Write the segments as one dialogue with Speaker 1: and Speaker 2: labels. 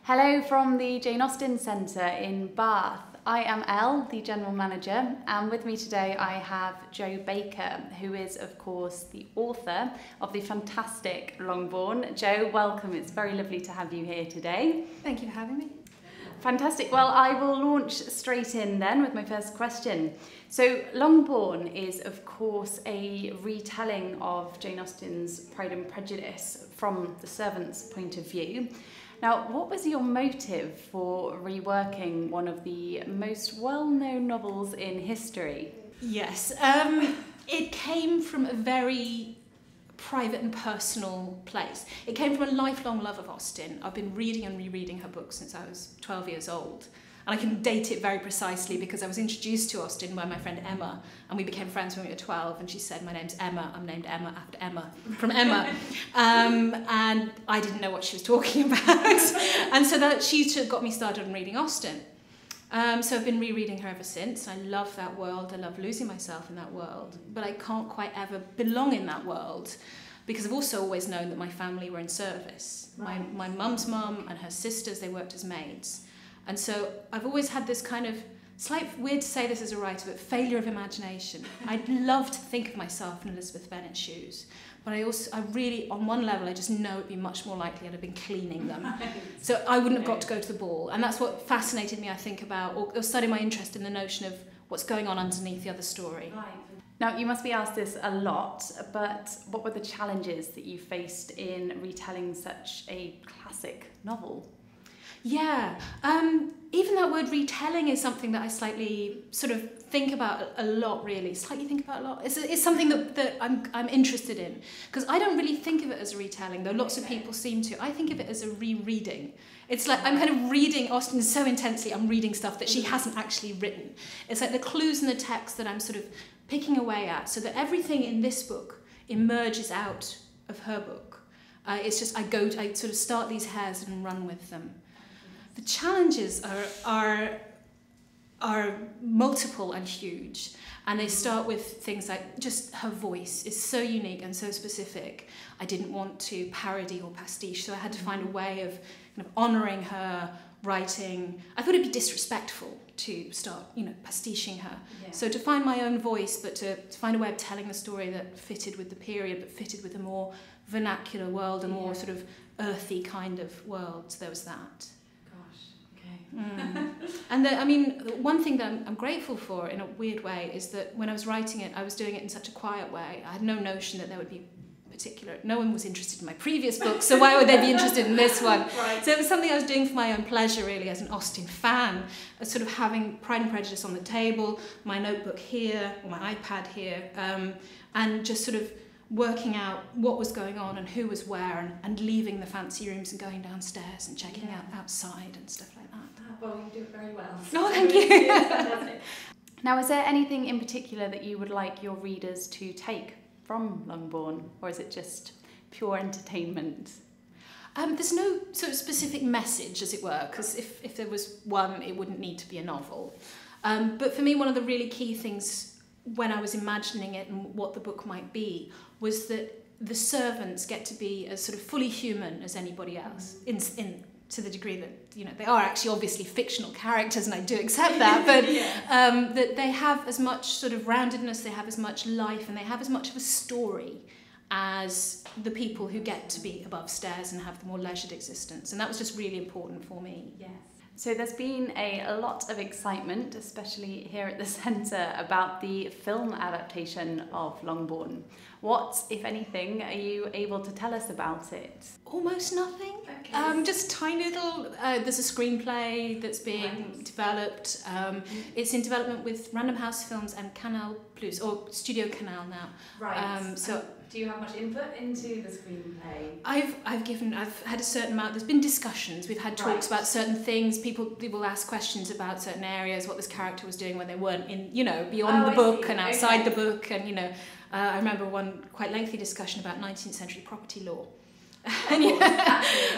Speaker 1: Hello from the Jane Austen Centre in Bath. I am Elle, the General Manager, and with me today I have Jo Baker, who is of course the author of the fantastic Longbourn. Jo, welcome, it's very lovely to have you here today.
Speaker 2: Thank you for having me.
Speaker 1: Fantastic. Well, I will launch straight in then with my first question. So Longbourn is of course a retelling of Jane Austen's Pride and Prejudice from the servant's point of view. Now, what was your motive for reworking one of the most well-known novels in history?
Speaker 2: Yes, it came from a very private and personal place. It came from a lifelong love of Austen. I've been reading and rereading her books since I was 12 years old. And I can date it very precisely because I was introduced to Austen by my friend Emma, and we became friends when we were 12, and she said, "My name's Emma, I'm named Emma after Emma," from Emma. And I didn't know what she was talking about. And so that she got me started on reading Austen. So I've been rereading her ever since. I love that world, I love losing myself in that world, but I can't quite ever belong in that world because I've also always known that my family were in service. Right. My mum's mum and her sisters, they worked as maids. And so I've always had this kind of, it's weird to say this as a writer, but failure of imagination. I'd love to think of myself in Elizabeth Bennet's shoes, but I really, on one level, I just know it'd be much more likely I'd have been cleaning them. So I wouldn't have got to go to the ball. And that's what fascinated me, I think, about, or started my interest in the notion of what's going on underneath the other story.
Speaker 1: Right. Now, you must be asked this a lot, but what were the challenges that you faced in retelling such a classic novel?
Speaker 2: Yeah, even that word retelling is something that I slightly sort of think about a lot, really. Slightly think about a lot. It's something that I'm interested in, because I don't really think of it as a retelling, though lots of people seem to. I think of it as a rereading. It's like I'm kind of reading Austen so intensely, I'm reading stuff that she hasn't actually written. It's like the clues in the text that I'm sort of picking away at, so that everything in this book emerges out of her book. It's just I sort of start these hairs and run with them. The challenges are multiple and huge, and they start with things like just her voice is so unique and so specific. I didn't want to parody or pastiche, so I had to find a way of kind of honouring her writing. I thought it'd be disrespectful to start, pastiching her. Yeah. So to find my own voice, but to find a way of telling the story that fitted with the period, but fitted with a more vernacular world, a more sort of earthy kind of world. So there was that. And one thing that I'm grateful for in a weird way is that when I was writing it, I was doing it in such a quiet way. I had no notion that there would be no one was interested in my previous book, so why would they be interested in this one? Right. So it was something I was doing for my own pleasure, really, as an Austen fan, sort of having Pride and Prejudice on the table, my notebook here, or my iPad here, and just sort of working out what was going on and who was where, and leaving the fancy rooms and going downstairs and checking out outside and stuff like that.
Speaker 1: Well, you do it very well.
Speaker 2: Oh, thank you.
Speaker 1: Fantastic. Now, is there anything in particular that you would like your readers to take from Longbourn, or is it just pure entertainment?
Speaker 2: There's no sort of specific message, as it were, because if there was one, it wouldn't need to be a novel. But for me, one of the really key things when I was imagining it and what the book might be was that the servants get to be as sort of fully human as anybody else, to the degree that they are actually obviously fictional characters, and I do accept that, but that they have as much sort of roundedness, they have as much life, and they have as much of a story as the people who get to be above stairs and have the more leisured existence, and that was just really important for me.
Speaker 1: Yes. So there's been a lot of excitement, especially here at the centre, about the film adaptation of Longbourn. What, if anything, are you able to tell us about it?
Speaker 2: Almost nothing. Okay. Just tiny little, there's a screenplay that's being developed. It's in development with Random House Films and Canal Plus, or Studio Canal now.
Speaker 1: Right. So do you have much input into the screenplay?
Speaker 2: I've had a certain amount. There's been discussions. We've had talks about certain things. People ask questions about certain areas, what this character was doing when they weren't in, beyond the book and outside the book, and I remember one quite lengthy discussion about 19th century property law. And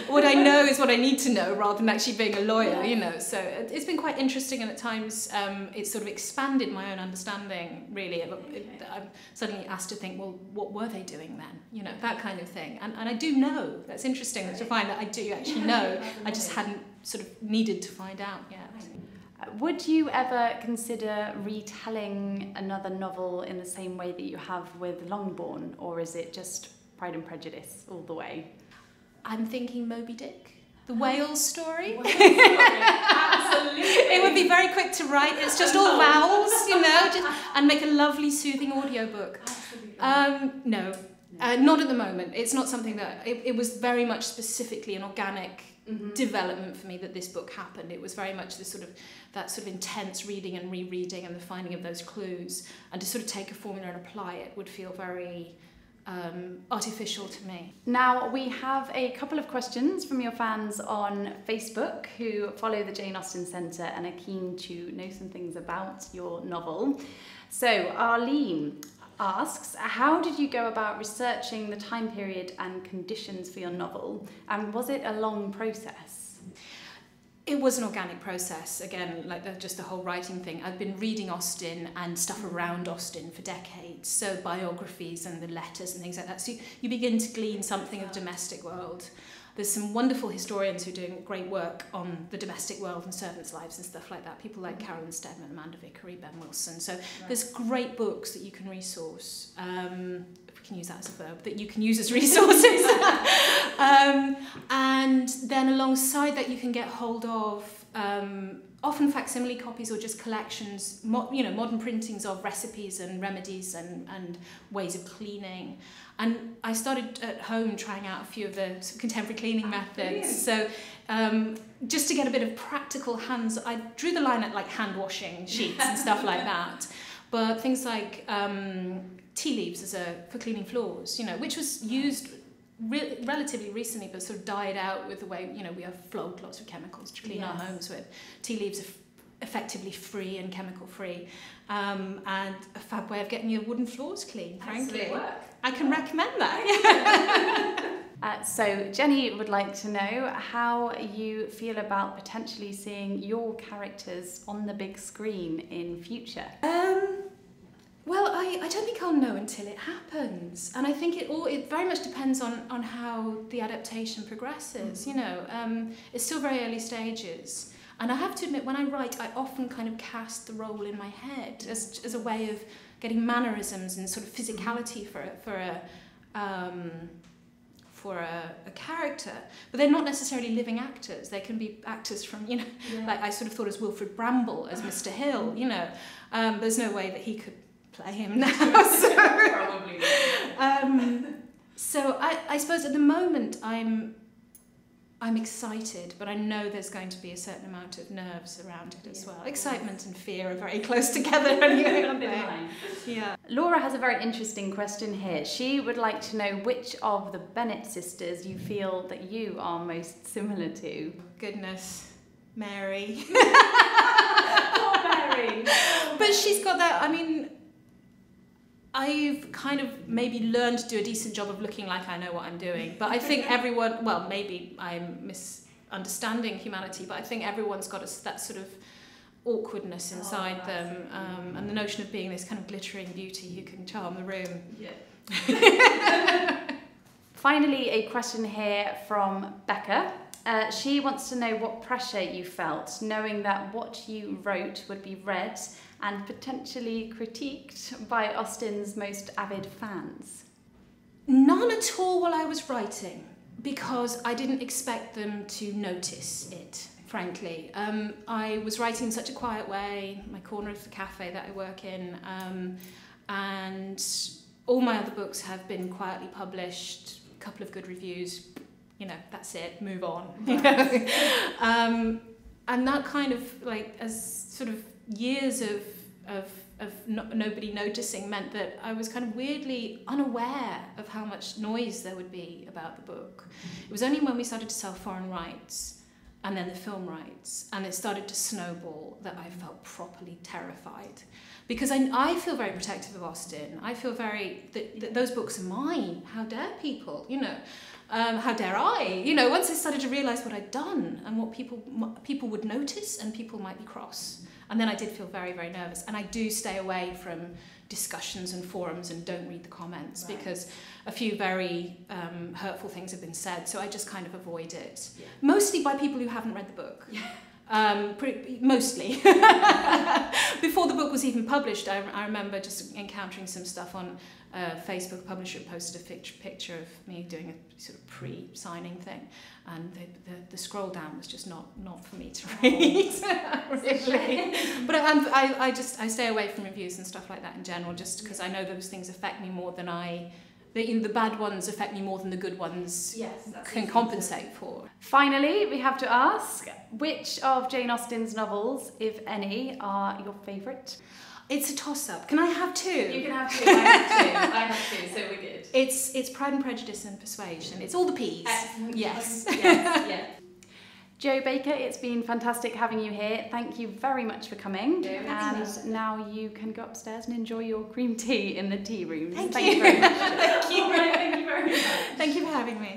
Speaker 2: what I know is what I need to know rather than actually being a lawyer, you know. So it's been quite interesting, and at times it's sort of expanded my own understanding, really. I'm suddenly asked to think, well, what were they doing then? You know, that kind of thing. And I do know. That's interesting to find that I do actually know. I just hadn't sort of needed to find out yet.
Speaker 1: Would you ever consider retelling another novel in the same way that you have with Longbourn, or is it just Pride and Prejudice all the way?
Speaker 2: I'm thinking Moby Dick, the whales story.
Speaker 1: Absolutely.
Speaker 2: It would be very quick to write. It's just all vowels, you know, and make a lovely soothing audiobook. No, not at the moment. It's not something that, it was very much specifically an organic development for me that this book happened. It was very much this that sort of intense reading and rereading and the finding of those clues, and to sort of take a formula and apply it would feel very artificial to me.
Speaker 1: Now, we have a couple of questions from your fans on Facebook who follow the Jane Austen Centre and are keen to know some things about your novel. So Arlene asks, how did you go about researching the time period and conditions for your novel, and was it a long process?
Speaker 2: It was an organic process, again, like just the whole writing thing. I've been reading Austen and stuff around Austen for decades, so biographies and the letters and things like that. So you begin to glean something of the domestic world. There's some wonderful historians who are doing great work on the domestic world and servants' lives and stuff like that. People like Carolyn Steadman, Amanda Vickery, Ben Wilson. So there's great books that you can resource, if we can use that as a verb, that you can use as resources. And then alongside that you can get hold of often facsimile copies or just collections, modern printings of recipes and remedies and ways of cleaning. And I started at home trying out a few of the contemporary cleaning methods. So just to get a bit of practical hands, I drew the line at like hand washing sheets and stuff like that. But things like tea leaves for cleaning floors, which was used relatively recently, but sort of died out with the way, we have flogged lots of chemicals to clean our homes with. Tea leaves are effectively free and chemical free, and a fab way of getting your wooden floors clean, frankly. I can recommend that.
Speaker 1: So Jenny would like to know how you feel about potentially seeing your characters on the big screen in future.
Speaker 2: Well, I don't think I'll know until it happens, and I think it very much depends on how the adaptation progresses. It's still very early stages, and I have to admit, when I write, I often kind of cast the role in my head as a way of getting mannerisms and sort of physicality for a character, but they're not necessarily living actors. They can be actors from, like I sort of thought as Wilfred Bramble as Mr. Hill. There's no way that he could play him now.
Speaker 1: Probably.
Speaker 2: So I suppose at the moment I'm excited, but I know there's going to be a certain amount of nerves around it as well. Excitement and fear are very close together anyway. Yeah.
Speaker 1: Laura has a very interesting question here. She would like to know which of the Bennet sisters you feel that you are most similar to.
Speaker 2: Goodness, Mary.
Speaker 1: Poor Mary.
Speaker 2: But she's got that, I've kind of maybe learned to do a decent job of looking like I know what I'm doing. But I think everyone, well, maybe I'm misunderstanding humanity, but I think everyone's got that sort of awkwardness inside them, and the notion of being this kind of glittering beauty who can charm the room.
Speaker 1: Yeah. Finally, a question here from Becca. She wants to know what pressure you felt, knowing that what you wrote would be read and potentially critiqued by Austen's most avid fans.
Speaker 2: None at all while I was writing, because I didn't expect them to notice it, frankly. I was writing in such a quiet way, my corner of the cafe that I work in, and all my other books have been quietly published, a couple of good reviews, that's it, move on. And that kind of, as sort of years of nobody noticing meant that I was kind of weirdly unaware of how much noise there would be about the book. It was only when we started to sell foreign rights and then the film rights, and it started to snowball, that I felt properly terrified. Because I feel very protective of Austen. I feel that those books are mine. How dare people, How dare I? You know, once I started to realise what I'd done and what people would notice and people might be cross. And then I did feel very, very nervous. And I do stay away from discussions and forums and don't read the comments because a few very hurtful things have been said. So I just kind of avoid it. Yeah. Mostly by people who haven't read the book. Yeah. Mostly. Before the book was even published, I remember just encountering some stuff on Facebook. A publisher posted a picture of me doing a sort of pre-signing thing, and the scroll down was just not for me to read. Really. But I stay away from reviews and stuff like that in general, just because I know those things affect me more than the bad ones affect me more than the good ones can compensate for.
Speaker 1: Finally, we have to ask, which of Jane Austen's novels, if any, are your favourite?
Speaker 2: It's a toss-up. Can I have two?
Speaker 1: You can have two. I have two. I have two, so we're good.
Speaker 2: It's Pride and Prejudice and Persuasion. It's all the P's.
Speaker 1: Excellent.
Speaker 2: Yes.
Speaker 1: Yes. Yeah. Jo Baker, it's been fantastic having you here. Thank you very much for coming. And now you can go upstairs and enjoy your cream tea in the tea rooms.
Speaker 2: Thank you very much. Thank you.
Speaker 1: Thank you very much.
Speaker 2: Thank you for having me.